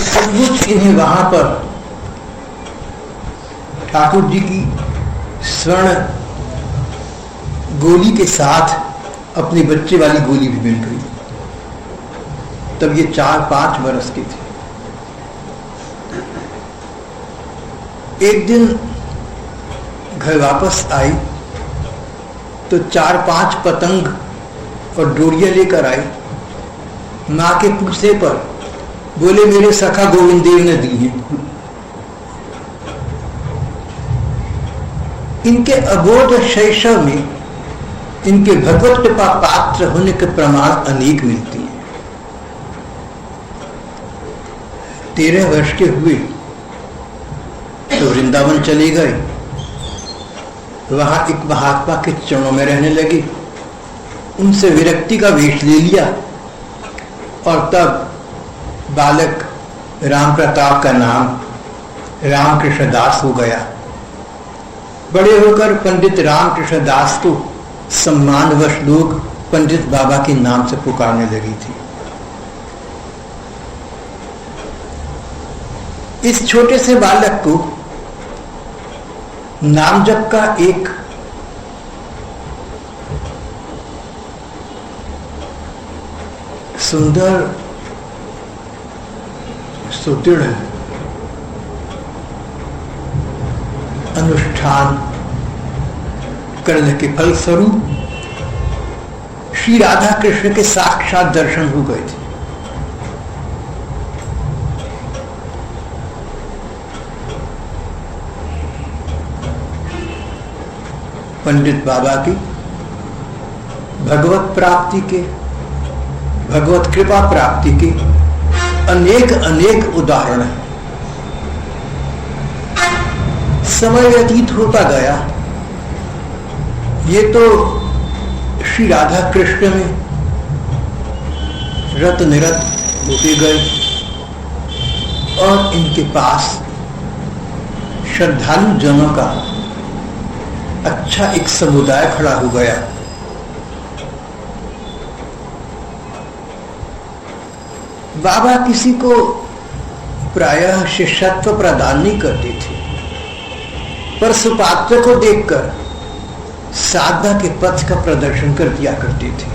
सचमुच इन्हें वहां पर ठाकुर जी की स्वर्ण गोली के साथ अपने बच्चे वाली गोली भी मिल गई। तब ये 4-5 वर्ष के थे। एक दिन घर वापस आई तो 4-5 पतंग और डोरियां लेकर आई। मां के पूछने पर बोले मेरे सखा गोविंद देव ने दी है। इनके अबोध शैशव में इनके भगवत कृपा पात्र होने के प्रमाण अनेक मिलती हैं। 13 वर्ष के हुए तो वृंदावन चले गए। वहां एक महात्मा के चरणों में रहने लगे। उनसे विरक्ति का वेश ले लिया और तब बालक राम प्रताप का नाम रामकृष्ण दास हो गया। बड़े होकर पंडित रामकृष्ण दास को सम्मानवश लोग पंडित बाबा के नाम से पुकारने लगी थी। इस छोटे से बालक को नाम जप का एक सुंदर सुदृढ़ अनुष्ठान करने के फलस्वरूप श्री राधा कृष्ण के साक्षात दर्शन हो गए थे। पंडित बाबा की भगवत प्राप्ति के, भगवत कृपा प्राप्ति के अनेक अनेक उदाहरण हैं। समय व्यतीत होता गया। ये तो श्री राधा कृष्ण में रत निरत होते गए और इनके पास श्रद्धालु जनों का अच्छा एक समुदाय खड़ा हो गया। बाबा किसी को प्रायः शिष्यत्व प्रदान नहीं करते थे, पर सुपात्र को देखकर साधना के पथ का प्रदर्शन कर दिया करते थे।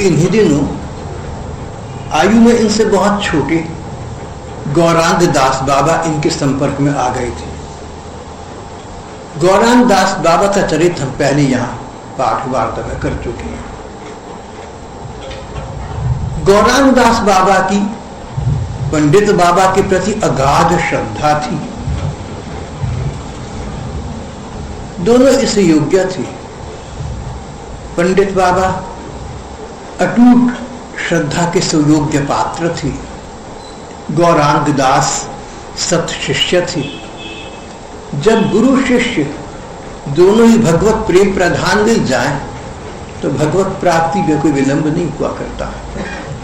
इन्हीं दिनों आयु में इनसे बहुत छोटे गौरांग दास बाबा इनके संपर्क में आ गए थे। गौरांग दास बाबा का चरित्र हम पहले यहां पाठ वार्ता में कर चुके हैं। गौरांग दास बाबा की पंडित बाबा के प्रति अगाध श्रद्धा थी। दोनों इस योग्य थे। पंडित बाबा अटूट श्रद्धा के सुयोग्य पात्र थे। गौरांग दास सत शिष्य थे। जब गुरु शिष्य दोनों ही भगवत प्रेम प्रधान मिल जाएं, तो भगवत प्राप्ति में कोई विलंब नहीं हुआ करता।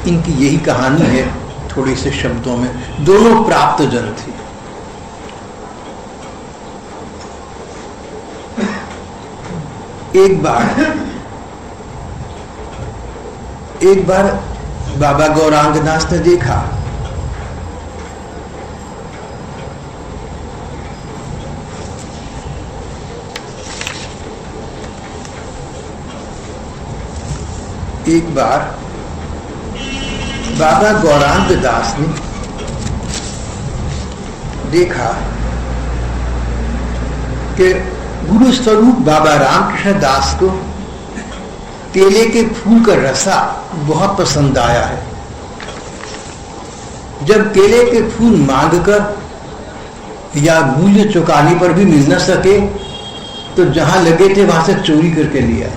इनकी यही कहानी है। थोड़े से शब्दों में, दोनों प्राप्त जन थे। एक बार बाबा गौरांगदास ने देखा बाबा गौरांग दास ने देखा कि गुरु स्वरूप बाबा रामकृष्ण दास को केले के फूल का रसा बहुत पसंद आया है। जब केले के फूल मांगकर या मूल्य चुकाने पर भी मिल न सके, तो जहां लगे थे वहां से चोरी करके लिया।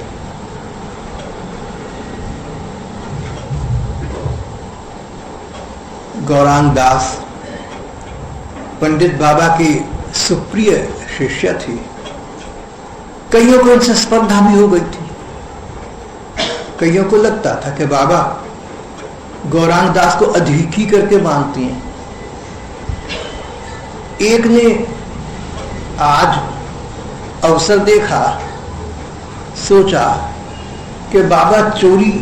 गौरांग दास पंडित बाबा के सुप्रिय शिष्य थे। कईयों को इनसे स्पर्धा भी हो गई थी। कईयों को लगता था कि बाबा गौरांग दास को अधीकी करके मानती हैं। एक ने आज अवसर देखा, सोचा कि बाबा चोरी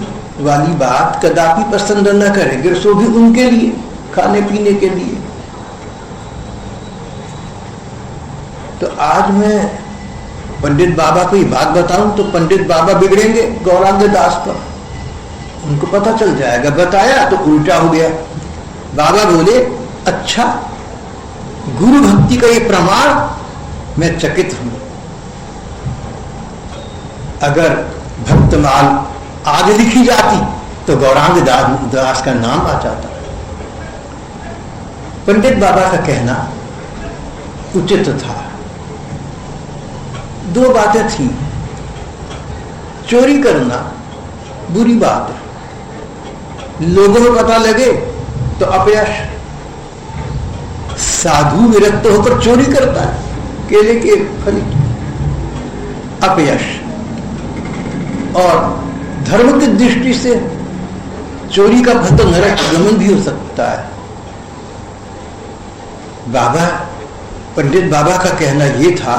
वाली बात कदापि पसंद न करेंगे, सो भी उनके लिए, खाने पीने के लिए। तो आज मैं पंडित बाबा को ये बात बताऊं तो पंडित बाबा बिगड़ेंगे गौरांग दास पर, उनको पता चल जाएगा। बताया तो उल्टा हो गया। बाबा बोले, अच्छा, गुरु भक्ति का ये प्रमाण, मैं चकित हूं। अगर भक्तमाल आगे लिखी जाती तो गौरांग दास का नाम आ जाता। पंडित बाबा का कहना उचित था। दो बातें थी, चोरी करना बुरी बात है, लोगों को पता लगे तो अपयश। साधु विरक्त होकर चोरी करता है, केले के फल, अपयश। और धर्म की दृष्टि से चोरी का फल तो नरक गमन भी हो सकता है। बाबा, पंडित बाबा का कहना यह था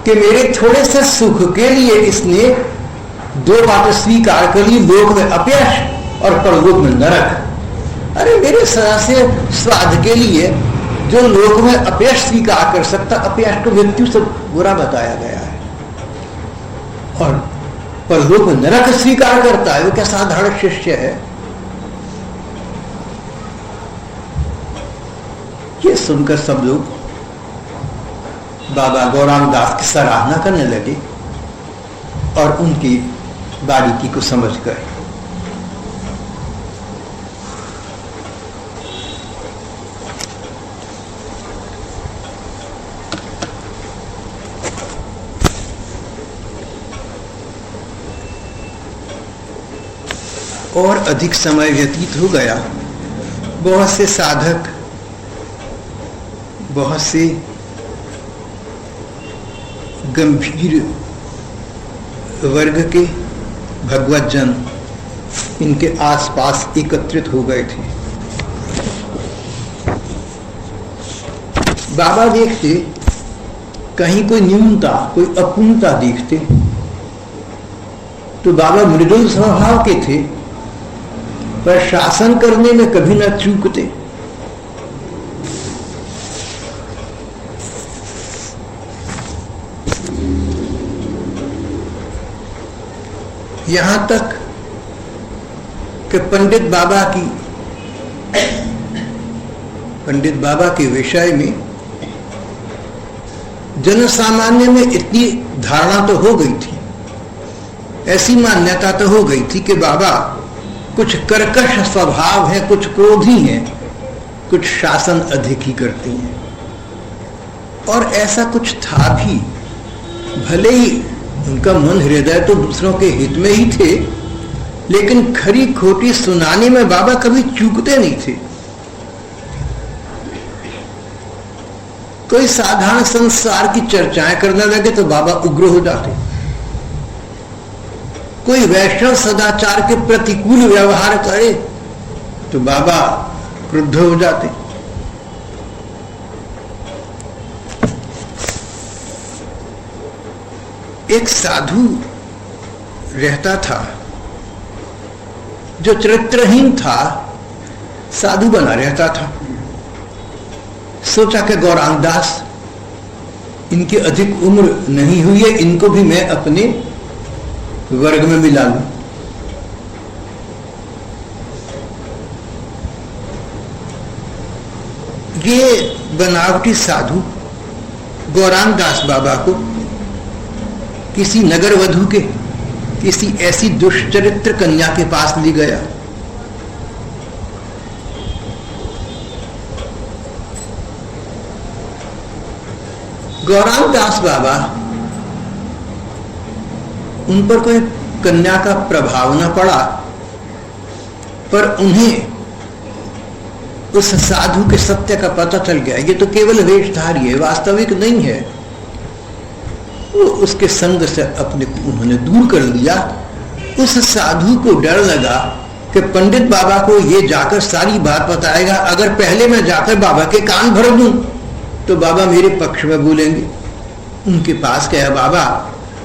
कि मेरे थोड़े से सुख के लिए इसने दो बातें स्वीकार कर ली, लोक में अपयश और परलोक में नरक। अरे मेरे सदा से स्वाद के लिए जो लोक में अपयश स्वीकार कर सकता, अपयश को मृत्यु से बुरा बताया गया है, और परलोक में नरक स्वीकार करता है, वो क्या साधारण शिष्य है? ये सुनकर सब लोग बाबा गौरांग दास की सराहना करने लगे और उनकी बारीकी को समझ गए। और अधिक समय व्यतीत हो गया। बहुत से साधक, बहुत से गंभीर वर्ग के भगवत जन इनके आसपास एकत्रित हो गए थे। बाबा देखते कहीं कोई न्यूनता, कोई अपूर्णता देखते तो बाबा मृदुल स्वभाव के थे, पर शासन करने में कभी न चूकते। यहां तक कि पंडित बाबा के विषय में जनसामान्य में इतनी धारणा तो हो गई थी, ऐसी मान्यता तो हो गई थी कि बाबा कुछ कर्कश स्वभाव है, कुछ क्रोधी हैं, कुछ शासन अधिक ही करते हैं। और ऐसा कुछ था भी, भले ही उनका मन हृदय तो दूसरों के हित में ही थे, लेकिन खरी खोटी सुनाने में बाबा कभी चूकते नहीं थे। कोई साधारण संसार की चर्चाएं करने लगे तो बाबा उग्र हो जाते, कोई वैष्णव सदाचार के प्रतिकूल व्यवहार करे तो बाबा क्रुद्ध हो जाते। एक साधु रहता था जो चरित्रहीन था, साधु बना रहता था। सोचा कि गौरांग दास, इनकी अधिक उम्र नहीं हुई है, इनको भी मैं अपने वर्ग में मिला लूं। ये बनावटी साधु गौरांग दास बाबा को किसी नगर वधू के, किसी ऐसी दुष्चरित्र कन्या के पास ले गया। गौरांग दास बाबा, उन पर कोई कन्या का प्रभाव न पड़ा, पर उन्हें उस साधु के सत्य का पता चल गया, ये तो केवल वेशधारी है, वास्तविक नहीं है। वो उसके संग से अपने को उन्होंने दूर कर लिया। उस साधु को डर लगा कि पंडित बाबा को ये जाकर सारी बात बताएगा, अगर पहले मैं जाकर बाबा के कान भर दूं तो बाबा मेरे पक्ष में बोलेंगे। उनके पास गया, बाबा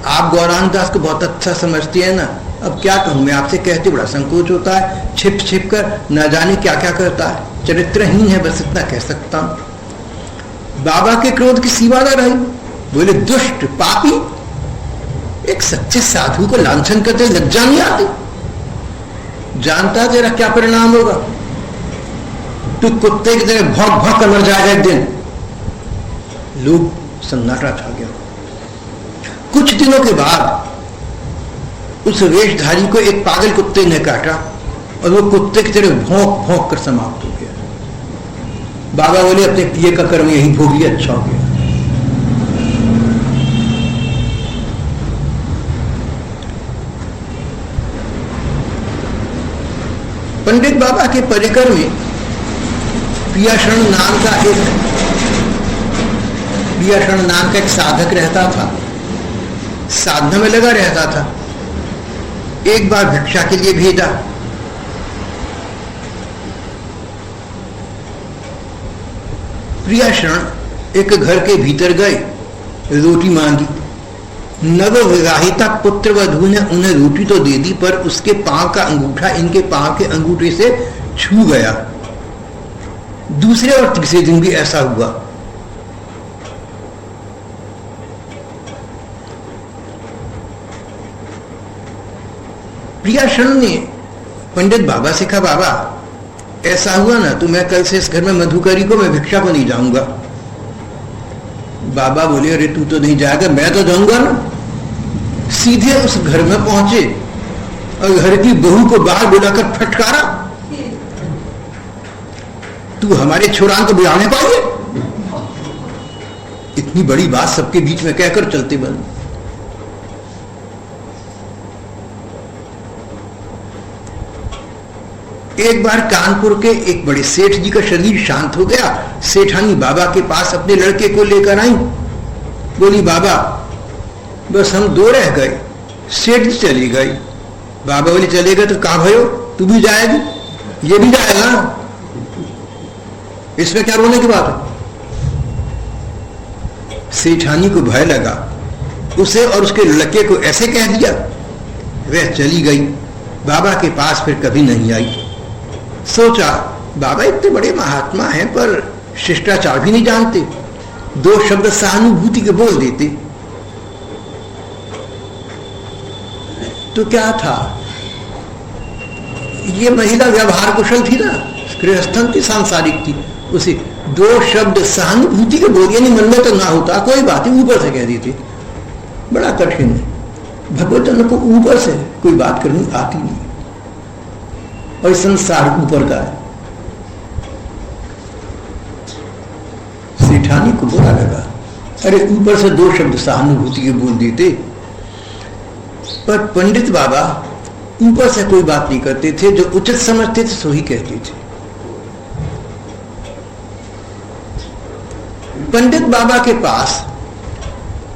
आप गौरांग दास को बहुत अच्छा समझती है ना, अब क्या कहूं मैं आपसे, कहते बड़ा संकोच होता है, छिप छिप कर ना जाने क्या क्या करता है, चरित्रहीन है, बस इतना कह सकता हूं। बाबा के क्रोध की सीमा न रही, बोले दुष्ट पापी, एक सच्चे साधु को लांछन करते लज्जा नहीं आती? जानता तेरा क्या परिणाम होगा, तू कुत्ते की तरह भौंक भौंक कर मर जाएगा एक दिन। लोग सन्नाटा छा गया। कुछ दिनों के बाद उस वेशधारी को एक पागल कुत्ते ने काटा और वो कुत्ते की तरह भौंक भौंक कर समाप्त हो गया। बाबा बोले अपने पिए का कर्म यही भोग लिया, अच्छा हो गया। पंडित बाबा के परिकर में प्रियाशरण नाम का एक साधक रहता था, साधना में लगा रहता था। एक बार भिक्षा के लिए भेजा, प्रियाशरण एक घर के भीतर गए, रोटी मांगी। नव विवाहिता पुत्र वधू ने उन्हें रोटी तो दे दी, पर उसके पांव का अंगूठा इनके पांव के अंगूठे से छू गया। दूसरे और तीसरे दिन भी ऐसा हुआ। प्रियाशरण ने पंडित बाबा से कहा, बाबा ऐसा हुआ ना तो मैं कल से इस घर में मधुकरी को, मैं भिक्षा को नहीं जाऊंगा। बाबा बोले अरे तू तो नहीं जाएगा, मैं तो जाऊंगा ना। सीधे उस घर में पहुंचे और घर की बहू को बाहर बुलाकर फटकारा, तू हमारे छोरान को बुलाने पाए। इतनी बड़ी बात सबके बीच में कहकर चलते बन। एक बार कानपुर के एक बड़े सेठ जी का शरीर शांत हो गया। सेठानी बाबा के पास अपने लड़के को लेकर आई। बोली बाबा बस हम दो रह गए, सेठ जी चली गई। बाबा बोले चले गए तो कहां भयो, तू भी जाएगी, ये भी जाएगा, इसमें क्या रोने की बात है। सेठानी को भय लगा, उसे और उसके लड़के को ऐसे कह दिया, वह चली गई। बाबा के पास फिर कभी नहीं आई। सोचा बाबा इतने बड़े महात्मा हैं पर शिष्टाचार भी नहीं जानते, दो शब्द सहानुभूति के बोल देते तो क्या था। ये महिला व्यवहार कुशल थी ना, गृहस्थन थी, सांसारिक थी, उसे दो शब्द सहानुभूति के बोल, यानी मन में तो ना होता कोई बात ही, ऊपर से कह देते। बड़ा कठिन है, भगवतजन को ऊपर से कोई बात करनी आती नहीं, और संसार ऊपर का है। सेठानी को बुरा लगा, अरे ऊपर से दो शब्द सहानुभूति के बोल देते। पर पंडित बाबा ऊपर से कोई बात नहीं करते थे, जो उचित समझते थे सो ही कहते थे। पंडित बाबा के पास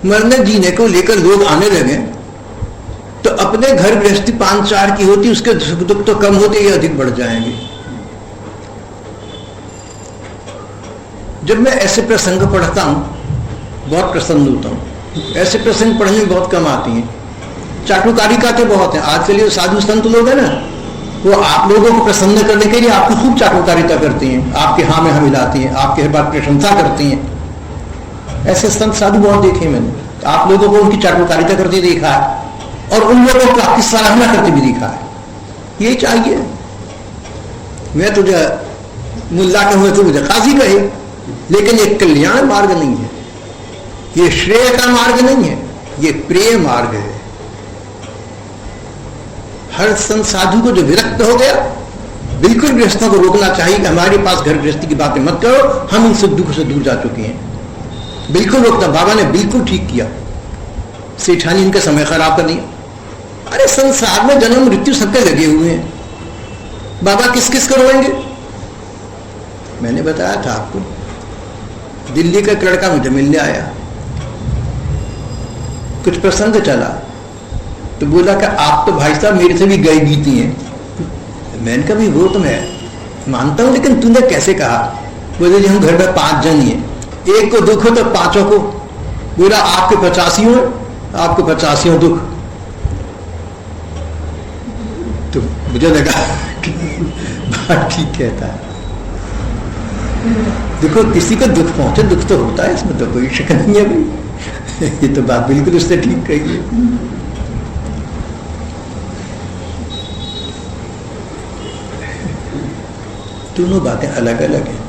मरने जीने को लेकर लोग आने लगे तो अपने घर गृहस्थी 5-4 की होती, उसके सुख दुख तो कम होते, ये अधिक बढ़ जाएंगे। जब मैं ऐसे प्रसंग पढ़ता हूं बहुत प्रसन्न होता हूं। ऐसे प्रसंग पढ़ने में बहुत कम आती हैं, चाटुकारिता के बहुत हैं। आजकल ये साधु संत लोग हैं ना, वो आप लोगों को प्रसन्न करने के लिए आपको खूब चाटुकारिता करती हैं, आपके हाँ में हाँ मिलाती हैं, आपके हर बात प्रशंसा करती हैं। ऐसे संत साधु बहुत देखे मैंने, आप लोगों को उनकी चाटुकारिता करते देखा है और उन लोगों को आपकी सराहना करते भी देखा है। यही चाहिए। मैं तुझे मुल्ला कहूँ तो मुझे काजी कहे, लेकिन ये कल्याण मार्ग नहीं है, ये श्रेय का मार्ग नहीं है, ये प्रिय मार्ग है। हर संत साधु को जो विरक्त हो गया, बिल्कुल गृहस्थों को रोकना चाहिए कि हमारे पास घर गृहस्थी की बातें मत करो, हम इन सुख दुख से दूर जा चुके हैं। बिल्कुल रोकना। बाबा ने बिल्कुल ठीक किया, सेठानी इनका समय खराब कर दिया। अरे संसार में जन्म मृत्यु सबके लगे हुए हैं, बाबा किस किस को रोएंगे। मैंने बताया था आपको, दिल्ली का एक लड़का मुझे मिलने आया, कुछ प्रसंग चला तो बोला कि आप तो भाई साहब मेरे से भी गई बीती हैं। मैंने कहा भी वो तो मैं मानता हूं, लेकिन तूने कैसे कहा। बोले जी हम घर में 5 जन ही हैं, एक को दुख हो तो 5 को। बोला आपके 85 हो, आपको 85 दुख। मुझे लगा कि बात ठीक कहता है। देखो किसी को दुख पहुंचे, दुख तो होता है, इसमें तो कोई शक नहीं है भाई। ये तो बात बिल्कुल उसने ठीक कही है। दोनों बातें अलग अलग हैं।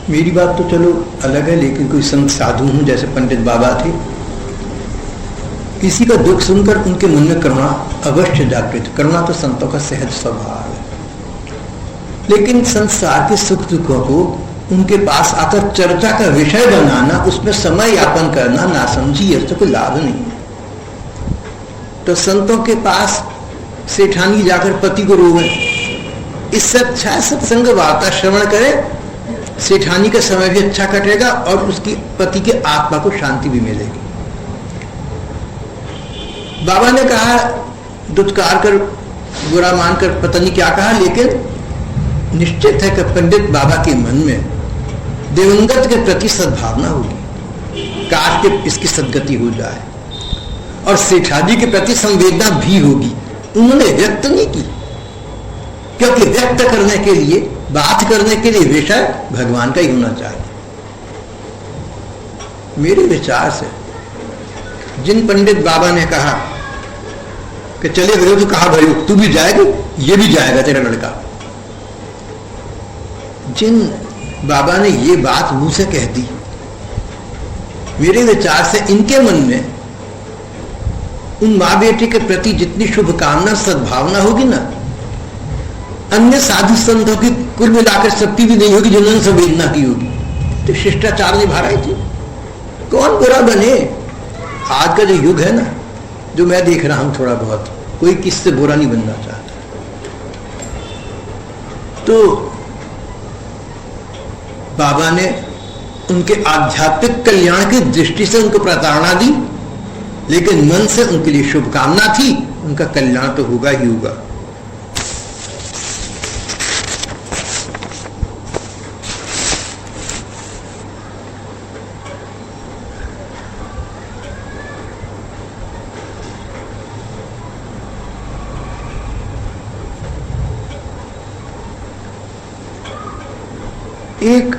मेरी बात तो चलो अलग है, लेकिन कोई संत साधु हूं जैसे पंडित बाबा थे, किसी का दुख सुनकर उनके मन में करुणा अवश्य जागृत। करुणा तो संतों का सहज स्वभाव है, लेकिन संसार के सुख दुखों को उनके पास आकर चर्चा का विषय बनाना, उसमें समय यापन करना नासमझी, इससे कोई लाभ नहीं है। तो संतों के पास सेठानी जाकर पति को रोवे, इससे अच्छा है सत्संग वार्ता श्रवण करे, सेठानी का समय भी अच्छा कटेगा और उसकी पति के आत्मा को शांति भी मिलेगी। बाबा ने कहा, दुत्कार कर बुरा मानकर पता नहीं क्या कहा, लेकिन निश्चित है कि पंडित बाबा के मन में दिवंगत के प्रति सद्भावना होगी, काश के इसकी सदगति हो जाए, और सेठाजी के प्रति संवेदना भी होगी। उन्होंने व्यक्त नहीं की, क्योंकि व्यक्त करने के लिए, बात करने के लिए विषय भगवान का ही होना चाहिए। मेरे विचार से जिन पंडित बाबा ने कहा कि चले गए तो कहा भाई तू भी जाएगी, ये भी जाएगा तेरा लड़का, जिन बाबा ने ये बात मुंह से कह दी, मेरे विचार से इनके मन में उन माँ बेटे के प्रति जितनी शुभकामना सद्भावना होगी ना, अन्य साधु संतों की कुल मिलाकर सबकी भी नहीं होगी जिन्होंने संवेदना की होगी। तो शिष्टाचार निभा रही थी, कौन बुरा बने। आज का जो युग है ना, जो मैं देख रहा हूं थोड़ा बहुत, कोई किससे बुरा नहीं बनना चाहता। तो बाबा ने उनके आध्यात्मिक कल्याण की दृष्टि से उनको प्रताड़ना दी, लेकिन मन से उनके लिए शुभकामना थी, उनका कल्याण तो होगा ही होगा। एक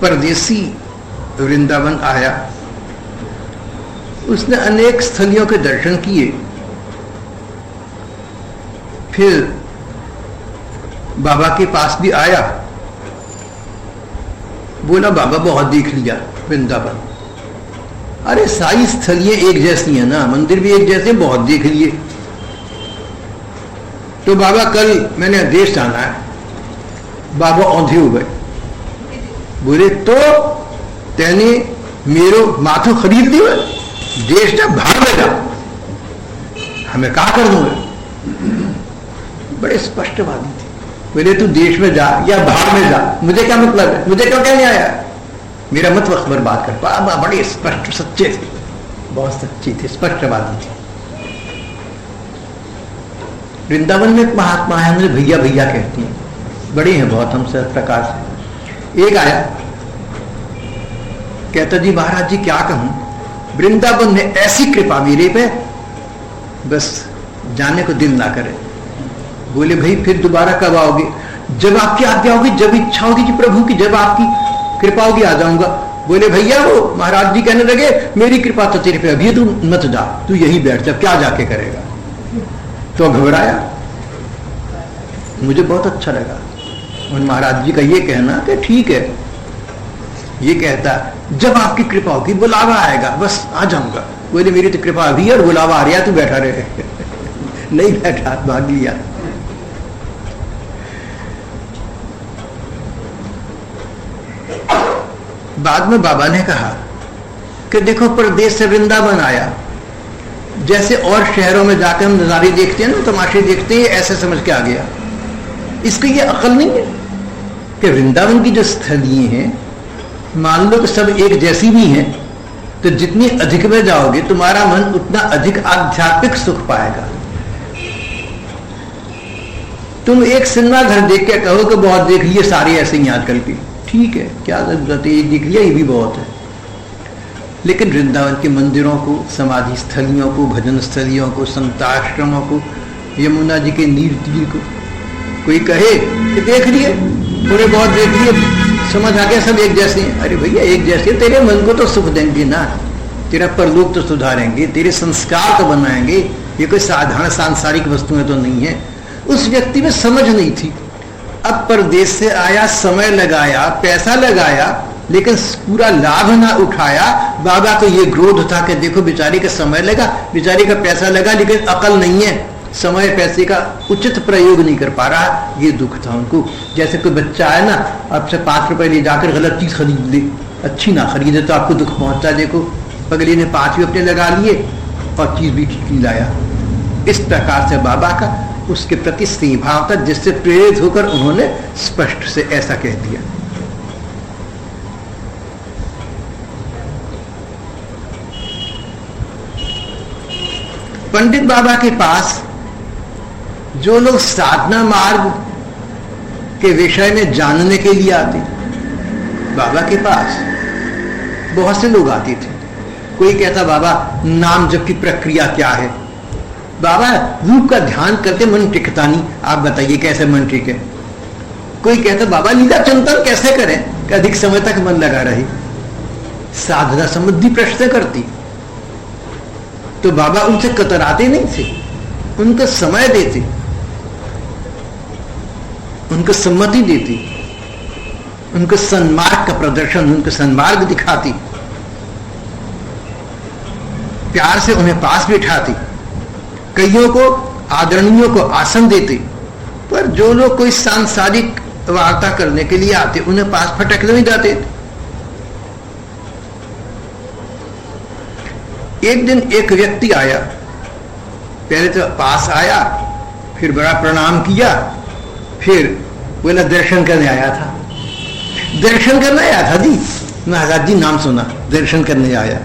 परदेसी वृंदावन आया, उसने अनेक स्थलियों के दर्शन किए, फिर बाबा के पास भी आया, बोला बाबा बहुत देख लिया वृंदावन। अरे सारी स्थलियां एक जैसी है ना, मंदिर भी एक जैसे, बहुत देख लिए। तो बाबा कल मैंने देश जाना है। बाबा औंधे हो गए, बोले तो तेने मेरो माथो खरीद दी, देश जा भाड़ में जा, हमें क्या कर दूंगा। बड़े स्पष्टवादी थे, बोले तू देश में जा या भाड़ में जा, मुझे क्या मतलब है, मुझे क्यों कहने आया, मेरा मत वक्त बर्बाद कर। बाबा बड़े स्पष्ट सच्चे थे, बहुत सच्चे थे, स्पष्टवादी थे। वृंदावन में एक महात्मा है, मुझे भैया भैया कहती हैं, बड़े हैं बहुत हमसे प्रकार से। एक आया, कहता जी महाराज जी क्या कहूं, वृंदावन ने ऐसी कृपा मेरे पे, बस जाने को दिल ना करे। बोले भाई फिर दोबारा कब आओगे, जब आपकी आज्ञा होगी, जब इच्छा होगी जी प्रभु की, जब आपकी कृपा होगी आ जाऊंगा। बोले भैया वो महाराज जी कहने लगे मेरी कृपा तो तेरे पे अभी, तू मत जा, तू यही बैठ जा, क्या जाके करेगा। तो घबराया, मुझे बहुत अच्छा लगा। और महाराज जी का ये कहना कि ठीक है, ये कहता जब आपकी कृपा होगी बुलावा आएगा, बस आ जाऊंगा। बोले मेरी तो कृपा अभी और बुलावा आ रहा, तू बैठा रहे। नहीं बैठा, भाग लिया। बाद में बाबा ने कहा कि देखो प्रदेश से वृंदावन आया, जैसे और शहरों में जाकर हम नजारे देखते हैं ना, तमाशे देखते हैं, ऐसे समझ के आ गया। इसको ये अकल नहीं है कि वृंदावन की जो स्थलियां हैं, मान लो कि सब एक जैसी भी हैं, तो जितनी अधिक में जाओगे तुम्हारा मन उतना अधिक आध्यात्मिक सुख पाएगा। तुम एक सिनेमा घर देख के कहो कि बहुत देख लिए, सारे ऐसे ही आजकल के, ठीक है, क्या जरूरत है, ये देख लिया, ये भी बहुत है। लेकिन वृंदावन के मंदिरों को, समाधि स्थलियों को, भजन स्थलियों को, संताश्रमों को यमुना जी के नीर तीर को। कोई कहे कि देख लिए, थोड़े बहुत देख लिए, समझ आ गया सब एक जैसे हैं। अरे भैया एक जैसे तेरे मन को तो सुख देंगे ना, तेरा परलोक तो सुधारेंगे, तेरे संस्कार तो बनाएंगे, ये कोई साधारण सांसारिक वस्तुएं तो नहीं है। उस व्यक्ति में समझ नहीं थी। अब परदेश से आया, समय लगाया, पैसा लगाया, लेकिन पूरा लाभ ना उठाया। बाबा को ये क्रोध था कि देखो बेचारी का समय लगा, बेचारी का पैसा लगा, लेकिन अकल नहीं है, समय पैसे का उचित प्रयोग नहीं कर पा रहा। ये दुख था उनको। जैसे कोई बच्चा है ना, आपसे 5 रुपए ले जाकर गलत चीज खरीद ले, अच्छी ना खरीदे तो आपको दुख पहुंचता है। देखो अगले ने 5 भी अपने लगा लिए और चीज भी ठीक नहीं लाया। इस प्रकार से बाबा का उसके प्रति स्नेह भाव था, जिससे प्रेरित होकर उन्होंने स्पष्ट से ऐसा कह दिया। पंडित बाबा के पास जो लोग साधना मार्ग के विषय में जानने के लिए आते, बाबा के पास बहुत से लोग आते थे। कोई कहता बाबा नाम जप की प्रक्रिया क्या है, बाबा रूप का ध्यान करते मन टिकता नहीं, आप बताइए कैसे मन टिके। कोई कहता बाबा लीला चिंतन कैसे करें कि अधिक समय तक मन लगा रहे। साधना संबंधी प्रश्न करती तो बाबा उनसे कतराते नहीं थे, उनको समय देते, उनको सम्मति देती, उनको सन्मार्ग का प्रदर्शन, उनको सन्मार्ग दिखाती, प्यार से उन्हें पास बिठाती, कईयों को आदरणीयों को आसन देते। पर जो लोग कोई सांसारिक वार्ता करने के लिए आते उन्हें पास फटकने नहीं जाते। एक दिन एक व्यक्ति आया, पहले तो पास आया, फिर बड़ा प्रणाम किया, फिर बोला दर्शन करने आया था। दर्शन करने आया था जी, महाराज जी नाम सुना, दर्शन करने आया।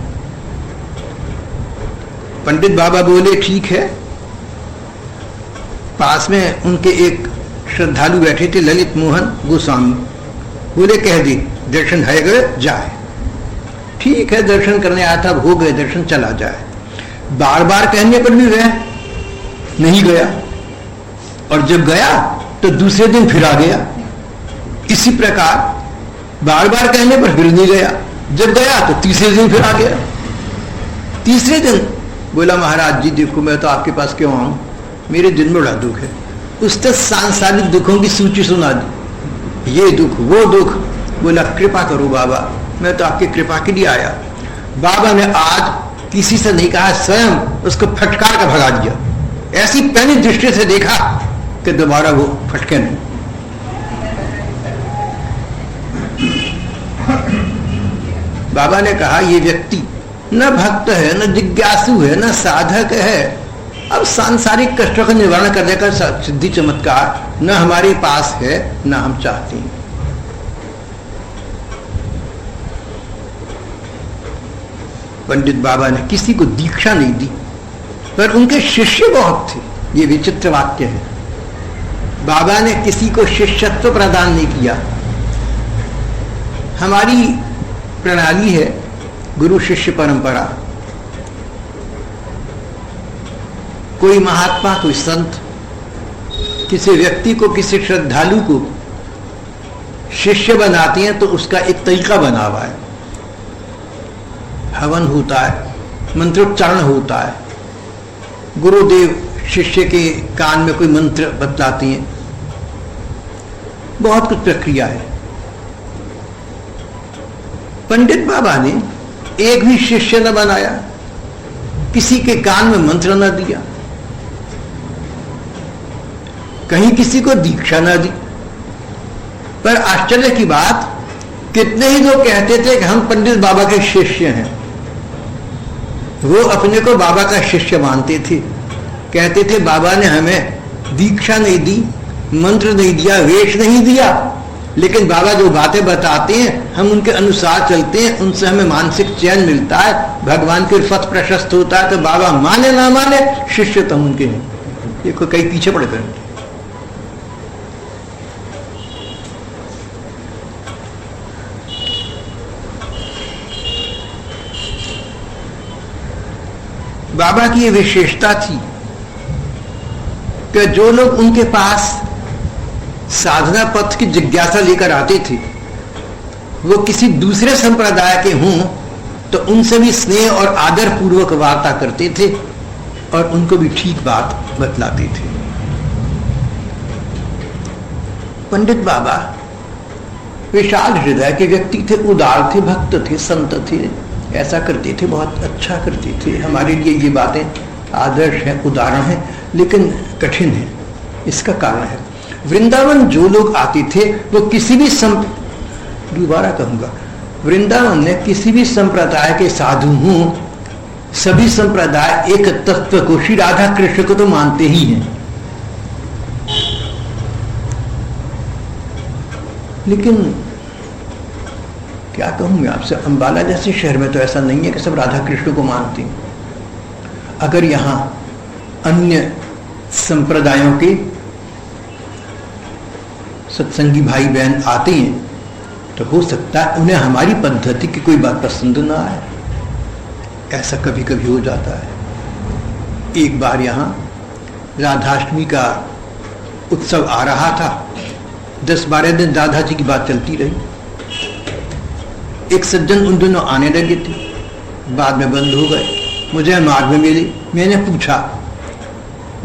पंडित बाबा बोले ठीक है। पास में उनके एक श्रद्धालु बैठे थे, ललित मोहन गोस्वामी, बोले कह दी दर्शन है गए जाए। ठीक है, दर्शन करने आया था, हो गए दर्शन, चला जाए। बार बार कहने पर भी वह नहीं गया, और जब गया तो दूसरे दिन फिर आ गया। इसी प्रकार बार बार कहने पर फिर नहीं गया, जब गया तो तीसरे दिन फिर आ गया। तीसरे दिन बोला महाराज जी देखो मैं तो आपके पास क्यों आऊं, मेरे दिन में बड़ा दुख है। उसने सांसारिक दुखों की सूची सुना दी, ये दुख वो दुख। बोला कृपा करो बाबा, मैं तो आपकी कृपा के लिए आया। बाबा ने आज किसी से नहीं कहा, स्वयं उसको फटकार कर भगा दिया। ऐसी पैनी दृष्टि से देखा कि दोबारा वो फटके नहीं। बाबा ने कहा ये व्यक्ति न भक्त है, न जिज्ञासु है, न साधक है। अब सांसारिक कष्टों का निवारण करने का सिद्धि चमत्कार न हमारे पास है, न हम चाहते हैं। पंडित बाबा ने किसी को दीक्षा नहीं दी, पर उनके शिष्य बहुत थे। ये विचित्र वाक्य है। बाबा ने किसी को शिष्यत्व प्रदान नहीं किया। हमारी प्रणाली है गुरु शिष्य परंपरा। कोई महात्मा, कोई संत किसी व्यक्ति को, किसी श्रद्धालु को शिष्य बनाते हैं तो उसका एक तरीका बना हुआ है। हवन होता है, मंत्रोच्चारण होता है, गुरुदेव शिष्य के कान में कोई मंत्र बतलाते हैं, बहुत कुछ प्रक्रिया है। पंडित बाबा ने एक भी शिष्य न बनाया, किसी के कान में मंत्र न दिया, कहीं किसी को दीक्षा न दी। पर आश्चर्य की बात, कितने ही लोग कहते थे कि हम पंडित बाबा के शिष्य हैं। वो अपने को बाबा का शिष्य मानते थे, कहते थे बाबा ने हमें दीक्षा नहीं दी, मंत्र नहीं दिया, वेश नहीं दिया, लेकिन बाबा जो बातें बताते हैं हम उनके अनुसार चलते हैं, उनसे हमें मानसिक चैन मिलता है, भगवान के पथ प्रशस्त होता है। तो बाबा माने ना माने, शिष्य तो उनके हैं। देखो कई पीछे पड़ गए। बाबा की ये विशेषता थी कि जो लोग उनके पास साधना पथ की जिज्ञासा लेकर आते थे वो किसी दूसरे संप्रदाय के हों तो उनसे भी स्नेह और आदर पूर्वक वार्ता करते थे और उनको भी ठीक बात बतलाते थे। पंडित बाबा विशाल हृदय के व्यक्ति थे, उदार थे, भक्त थे, संत थे, ऐसा करते थे, बहुत अच्छा करते थे। हमारे लिए ये बातें आदर्श है, उदाहरण है, लेकिन कठिन है। इसका कारण है वृंदावन जो लोग आते थे वो किसी भी दोबारा कहूंगा, वृंदावन में किसी भी संप्रदाय के साधु हों, सभी संप्रदाय एक तत्व को, श्री राधा कृष्ण को तो मानते ही हैं, लेकिन क्या कहूं मैं आपसे, अंबाला जैसे शहर में तो ऐसा नहीं है कि सब राधा कृष्ण को मानते हैं। अगर यहां अन्य संप्रदायों के सत्संगी भाई बहन आते हैं तो हो सकता है उन्हें हमारी पद्धति की कोई बात पसंद ना आए, ऐसा कभी कभी हो जाता है। एक बार यहाँ राधाष्टमी का उत्सव आ रहा था, 10-12 दिन राधा जी की बात चलती रही। एक सज्जन उन दोनों आने लगे थे, बाद में बंद हो गए। मुझे मार्ग में मिले, मैंने पूछा,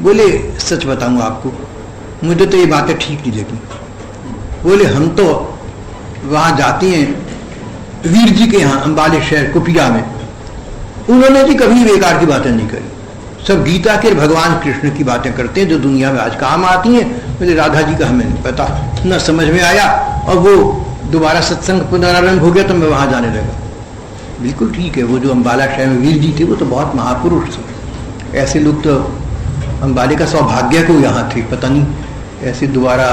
बोले सच बताऊं आपको, मुझे तो ये बातें ठीक नहीं लगी। बोले हम तो वहां जाती हैं वीर जी के यहाँ अंबाले शहर कुटिया में, उन्होंने भी कभी बेकार की बातें नहीं करी, सब गीता के भगवान कृष्ण की बातें करते हैं जो दुनिया में आज काम आती हैं। बोले राधा जी का हमें नहीं पता, न समझ में आया, और वो दोबारा सत्संग पुनरारंभ हो गया तो मैं वहां जाने लगा। बिल्कुल ठीक है, वो जो अंबाला शहर में वीर जी थे वो तो बहुत महापुरुष थे, ऐसे लोग तो अंबाले का सौभाग्य को यहाँ थे। पता नहीं ऐसे दोबारा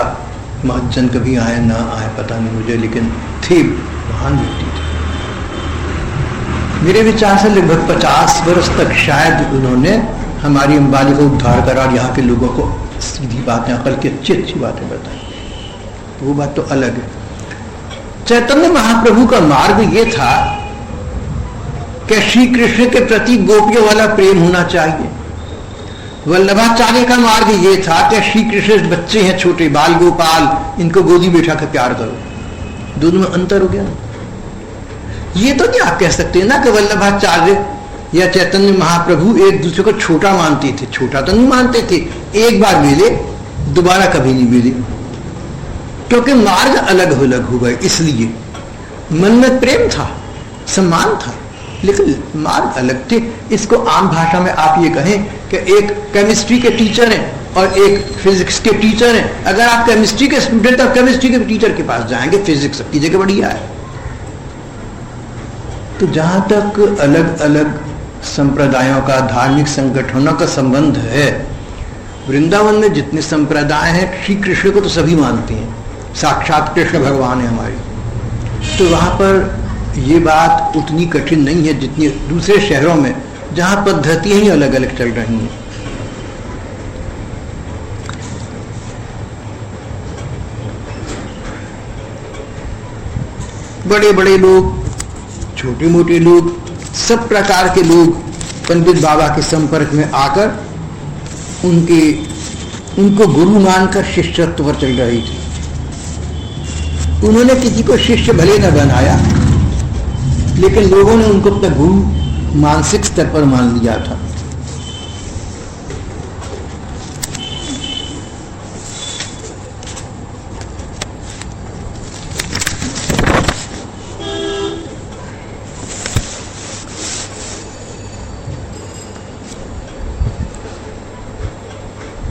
महजन कभी आए ना आए पता नहीं मुझे, लेकिन थे, महान व्यक्ति थे। मेरे विचार से लगभग 50 वर्ष तक शायद उन्होंने हमारी अंबाली को उद्धार करा और यहाँ के लोगों को सीधी बातें, अकल की अच्छी अच्छी बातें बताई। वो बात तो अलग है। चैतन्य महाप्रभु का मार्ग ये था कि श्री कृष्ण के प्रति गोपियों वाला प्रेम होना चाहिए। वल्लभाचार्य का मार्ग ये था कि श्री कृष्ण बच्चे हैं छोटे, बाल गोपाल, इनको गोदी बैठा कर प्यार करो। दोनों में अंतर हो गया। ये तो क्या आप कह सकते हैं ना कि वल्लभाचार्य या चैतन्य महाप्रभु एक दूसरे को छोटा मानते थे। छोटा तो नहीं मानते थे, एक बार मिले दोबारा कभी नहीं मिले, क्योंकि मार्ग अलग अलग हो गए। इसलिए मन में प्रेम था, सम्मान था, लेकिन मार्ग अलग थे। इसको आम भाषा में आप ये कहें कि एक केमिस्ट्री के टीचर हैं और एक फिजिक्स के टीचर हैं। अगर आप केमिस्ट्री के स्टूडेंट और केमिस्ट्री के टीचर के पास जाएंगे, फिजिक्स की जगह बढ़िया है। तो जहां तक अलग अलग संप्रदायों का, धार्मिक संगठनों का संबंध है, वृंदावन में जितने संप्रदाय हैं श्री कृष्ण को तो सभी मानते हैं, साक्षात कृष्ण भगवान है हमारे। तो वहां पर ये बात उतनी कठिन नहीं है जितनी दूसरे शहरों में, जहां पद्धतियां ही अलग अलग चल रही हैं। बड़े बड़े लोग, छोटे मोटे लोग, सब प्रकार के लोग पंडित बाबा के संपर्क में आकर उनको गुरु मानकर शिष्यत्व पर चल रही थी। उन्होंने किसी को शिष्य भले न बनाया, लेकिन लोगों ने उनको अपना गुरु मानसिक स्तर पर मान लिया था।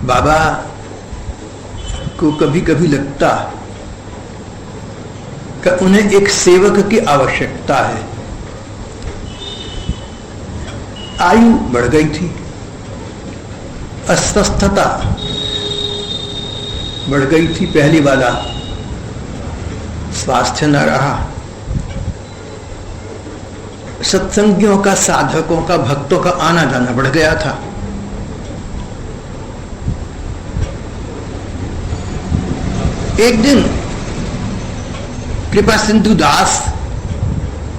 बाबा को कभी कभी लगता कि उन्हें एक सेवक की आवश्यकता है। आयु बढ़ गई थी, अस्वस्थता बढ़ गई थी, पहले वाला स्वास्थ्य न रहा। सत्संगियों का, साधकों का, भक्तों का आना जाना बढ़ गया था। एक दिन कृपा सिंधु दास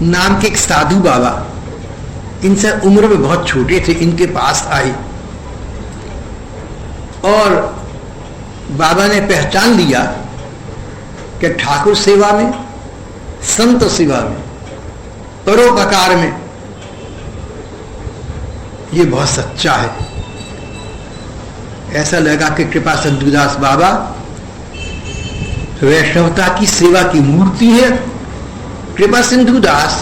नाम के एक साधु बाबा, इनसे उम्र में बहुत छोटे थे, इनके पास आए और बाबा ने पहचान लिया कि ठाकुर सेवा में, संत सेवा में, परोपकार में ये बहुत सच्चा है। ऐसा लगा कि कृपा सिंधुदास बाबा वैष्णवता की सेवा की मूर्ति है। कृपा सिंधुदास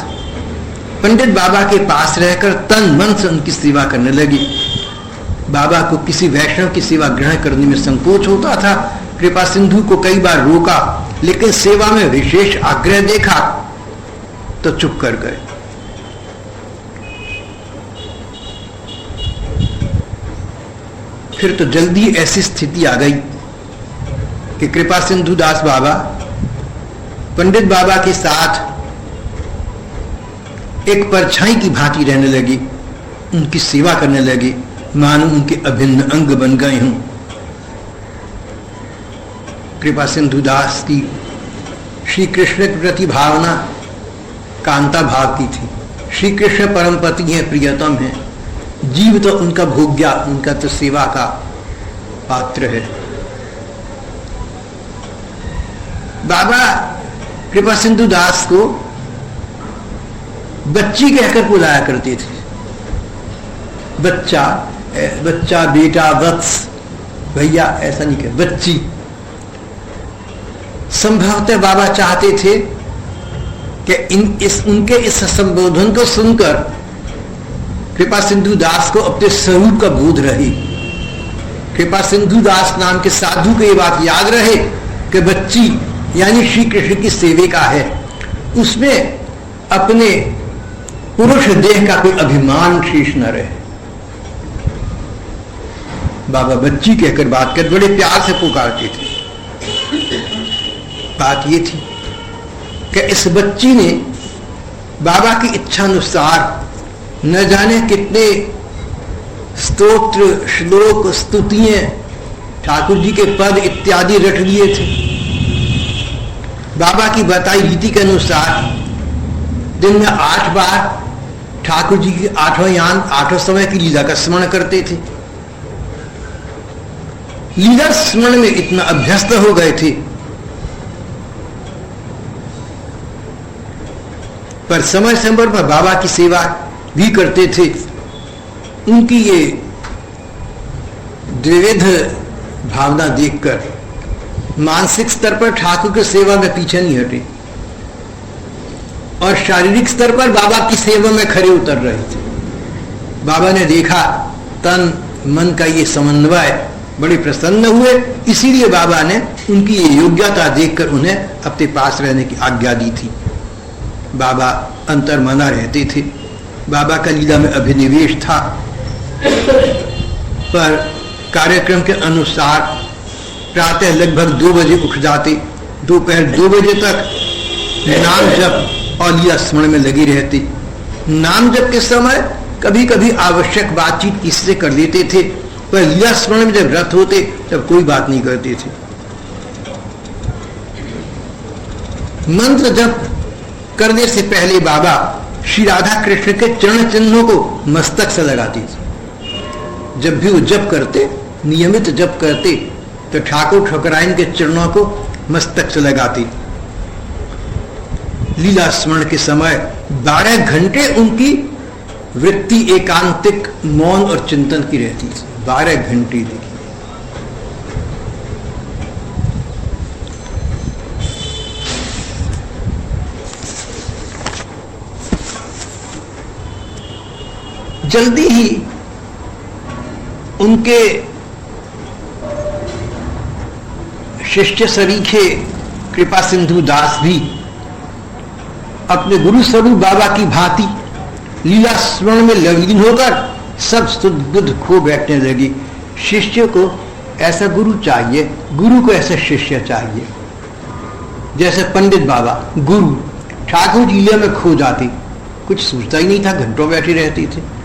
पंडित बाबा के पास रहकर तन मन से उनकी सेवा करने लगी। बाबा को किसी वैष्णव की सेवा ग्रहण करने में संकोच होता था। कृपा सिंधु को कई बार रोका, लेकिन सेवा में विशेष आग्रह देखा तो चुप कर गए। फिर तो जल्दी ऐसी स्थिति आ गई कि कृपा सिंधु दास बाबा पंडित बाबा के साथ एक परछाई की भांति रहने लगी, उनकी सेवा करने लगी, मानो उनके अभिन्न अंग बन गए हों। कृपा सिंधु दास की श्री कृष्ण के प्रति भावना कांता भाव की थी। श्री कृष्ण परमपति है, प्रियतम है, जीव तो उनका भोग्या, उनका तो सेवा का पात्र है। बाबा कृपा सिंधु दास को बच्ची कहकर बुलाया करते थे। बच्चा, बच्चा, बेटा, वत्स, भैया, ऐसा नहीं कह, बच्ची। संभवतः बाबा चाहते थे कि उनके इस संबोधन को सुनकर कृपा सिंधु दास को अपने स्वरूप का बोध रहे। कृपा सिंधु दास नाम के साधु को ये बात याद रहे कि बच्ची यानी श्री कृष्ण की सेविका है, उसमें अपने पुरुष देह का कोई अभिमान शेष न रहे। बाबा बच्ची कहकर बात कर बड़े प्यार से पुकारते थे। बात ये थी कि इस बच्ची ने बाबा की इच्छा अनुसार न जाने कितने स्तोत्र, श्लोक, स्तुतियां, ठाकुर जी के पद इत्यादि रट लिए थे। बाबा की बताई रीति के अनुसार दिन में 8 बार ठाकुर जी की 8वें यान 8 समय की लीला का स्मरण करते थे। लीला स्मरण में इतना अभ्यस्त हो गए थे, पर समय समय पर बाबा की सेवा भी करते थे। उनकी ये द्विविध भावना देखकर मानसिक स्तर पर ठाकुर की सेवा में पीछे नहीं हटे और शारीरिक स्तर पर बाबा की सेवा में खरे उतर रहे थे। बाबा ने देखा तन मन का ये समन्वय, बड़े प्रसन्न हुए। इसीलिए बाबा ने उनकी ये योग्यता देखकर उन्हें अपने पास रहने की आज्ञा दी थी। बाबा अंतर्मना रहते थे, बाबा का लीला में अभिनिवेश था, पर कार्यक्रम के अनुसार प्रातः लगभग 2 बजे उठ जाते, दोपहर 2 बजे तक नाम जप और लीला स्मरण में लगी रहती। नाम जप के समय कभी कभी आवश्यक बातचीत किससे कर लेते थे, पर लीला स्मरण में जब व्रत होते तब कोई बात नहीं करते थे। मंत्र जप करने से पहले बाबा श्री राधा कृष्ण के चरण चिन्हों को मस्तक से लगाती थी। जब भी वो जप करते, नियमित जप करते, तो ठाकुर ठकुराइन के चरणों को मस्तक से लगाती। लीला स्मरण के समय 12 घंटे उनकी वृत्ति एकांतिक मौन और चिंतन की रहती थी। 12 घंटे देखिए। जल्दी ही उनके शिष्य सरीखे कृपा सिंधु दास भी अपने गुरु स्वरूप बाबा की भांति लीला स्मरण में लीन होकर सब सुध बुद्ध खो बैठने लगी। शिष्य को ऐसा गुरु चाहिए, गुरु को ऐसा शिष्य चाहिए। जैसे पंडित बाबा गुरु ठाकुर जी लीला में खो जाते, कुछ सोचता ही नहीं था, घंटों बैठे रहते थे।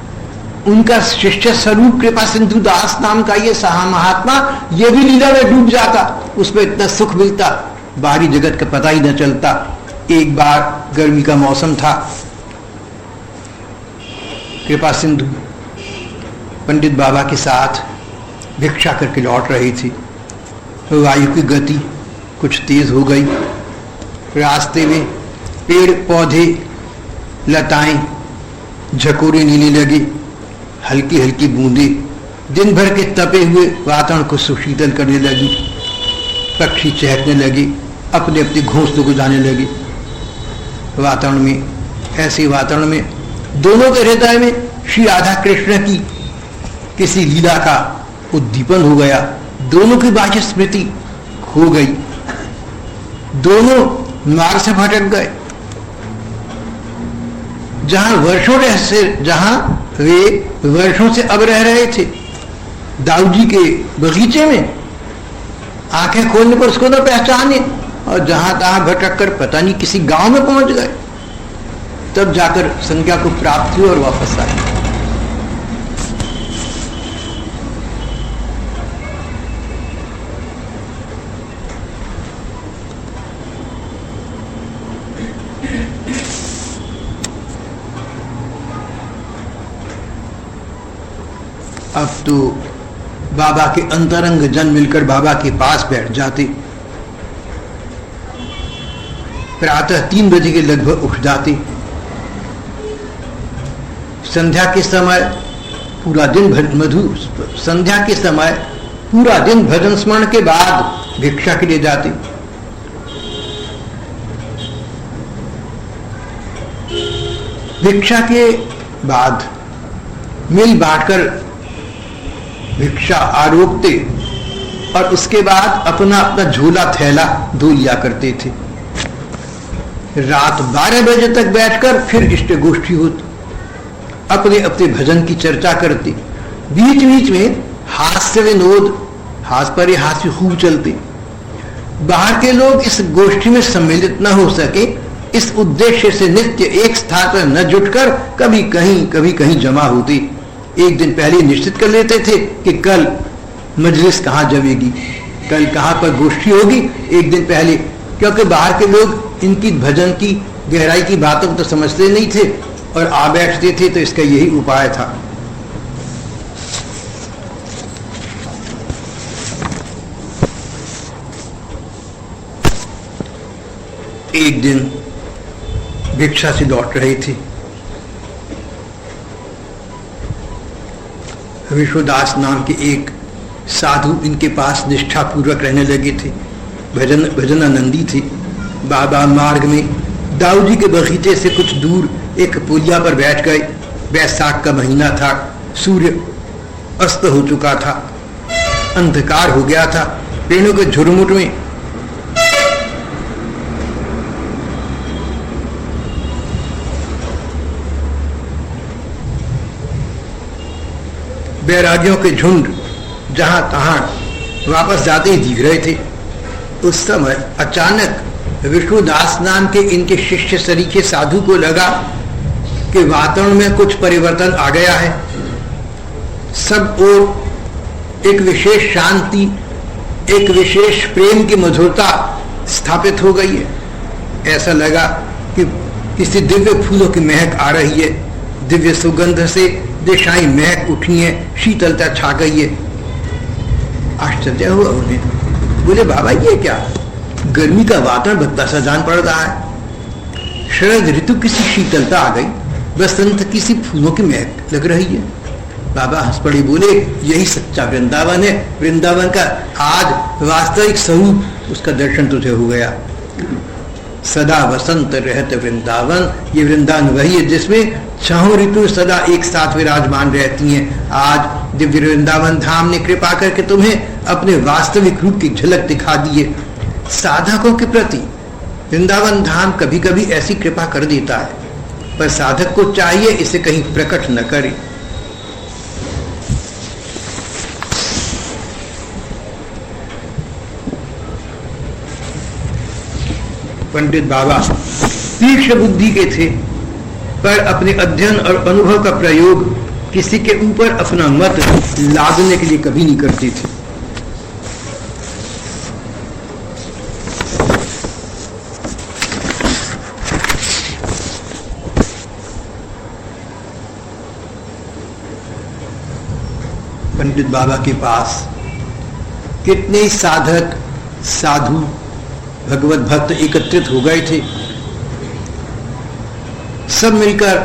उनका शिष्य स्वरूप कृपा सिंधु दास नाम का ये सहा महात्मा, ये भी लीला में डूब जाता, उसमें इतना सुख मिलता, बाहरी जगत का पता ही न चलता। एक बार गर्मी का मौसम था, कृपा सिंधु पंडित बाबा के साथ भिक्षा करके लौट रही थी। वायु की गति कुछ तेज हो गई। रास्ते में पेड़ पौधे लताएं झकोरे नीली लगी, हल्की हल्की बूंदे दिन भर के तपे हुए वातावरण को सुशीतल करने लगी। पक्षी चहकने लगे, अपने अपने घोंसलों को जाने लगे। वातावरण में, ऐसे वातावरण में दोनों के हृदय में श्री राधा कृष्ण की किसी लीला का उद्दीपन हो गया। दोनों की बाह्य स्मृति खो गई, दोनों मार्ग से भटक गए। जहां वे वर्षों से अब रह रहे थे, दाऊ जी के बगीचे में, आंखें खोलने पर उसको न पहचाने, और जहां तहां भटक कर पता नहीं किसी गांव में पहुंच गए। तब जाकर संज्ञा को प्राप्त हुई और वापस आए। अब तो बाबा के अंतरंग जन मिलकर बाबा के पास बैठ जाते। प्रातः 3 बजे के लगभग उठ जाते। संध्या के समय पूरा दिन संध्या के समय पूरा दिन भजन स्मरण के बाद भिक्षा के लिए जाते। भिक्षा के बाद मिल बांटकर भिक्षा आरोपते और उसके बाद अपना अपना झोला थैला धो लिया करते थे। रात 12 बजे तक बैठकर फिर इष्ट गोष्ठी होती, अपने अपने भजन की चर्चा करते। बीच बीच में हास्य विनोद, हास्य खूब चलते। बाहर के लोग इस गोष्ठी में सम्मिलित न हो सके, इस उद्देश्य से नित्य एक स्थान पर न जुटकर कभी कहीं जमा होते। एक दिन पहले निश्चित कर लेते थे कि कल मजलिस कहाँ जमेगी, कल कहाँ पर गोष्ठी होगी, एक दिन पहले, क्योंकि बाहर के लोग इनकी भजन की गहराई की बातों को तो समझते नहीं थे और आ बैठते थे। तो इसका यही उपाय था। एक दिन भिक्षा से लौट रहे थे। विश्वदास नाम के एक साधु इनके पास निष्ठा पूर्वक रहने लगे थे, भजनानंदी थे। बाबा मार्ग में दाऊ जी के बगीचे से कुछ दूर एक पुलिया पर बैठ गए। बैसाख का महीना था, सूर्य अस्त हो चुका था, अंधकार हो गया था। पेड़ों के झुरमुट में बैरागियों के झुंड जहां तहां वापस जाते ही दिख रहे थे। उस समय अचानक विष्णुदास नाम के इनके शिष्य सरीखे साधु को लगा कि वातावरण में कुछ परिवर्तन आ गया है। सब ओर एक विशेष शांति, एक विशेष प्रेम की मधुरता स्थापित हो गई है। ऐसा लगा कि किसी दिव्य फूलों की महक आ रही है, दिव्य सुगंध से दिशाएं महक उठी है, शीतलता छा गई है। आश्चर्य हुआ उन्हें। बोले बाबा ये क्या, गर्मी का वातावरण बदता सा जान पड़ रहा है, शरद ऋतु की सी शीतलता आ गई, बसंत की सी फूलों की महक लग रही है। बाबा हंस पड़े, बोले यही सच्चा वृंदावन है। वृंदावन का आज वास्तविक स्वरूप उसका दर्शन तुझे हो गया। सदा वसंत रहत वृंदावन, ये वृंदावन वही है जिसमें छहों ऋतु सदा एक साथ विराजमान रहती हैं। आज दिव्य वृंदावन धाम ने कृपा करके तुम्हें अपने वास्तविक रूप की झलक दिखा दी है। साधकों के प्रति वृंदावन धाम कभी कभी ऐसी कृपा कर देता है, पर साधक को चाहिए इसे कहीं प्रकट न करे। पंडित बाबा तीक्ष्ण बुद्धि के थे, पर अपने अध्ययन और अनुभव का प्रयोग किसी के ऊपर अपना मत लादने के लिए कभी नहीं करते थे। पंडित बाबा के पास कितने साधक साधु भगवत भक्त एकत्रित हो गए थे। सब मिलकर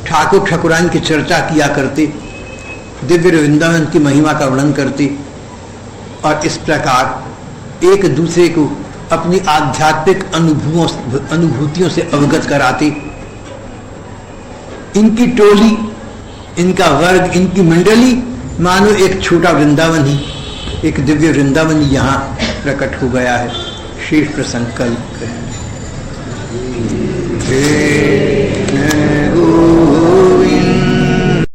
ठाकुर ठाकुरान की चर्चा किया करते, दिव्य वृंदावन की महिमा का वर्णन करते और इस प्रकार एक दूसरे को अपनी आध्यात्मिक अनुभूतियों से अवगत कराते। इनकी टोली, इनका वर्ग, इनकी मंडली मानो एक छोटा वृंदावन ही, एक दिव्य वृंदावन यहाँ प्रकट हो गया है। शेष प्रसंग कल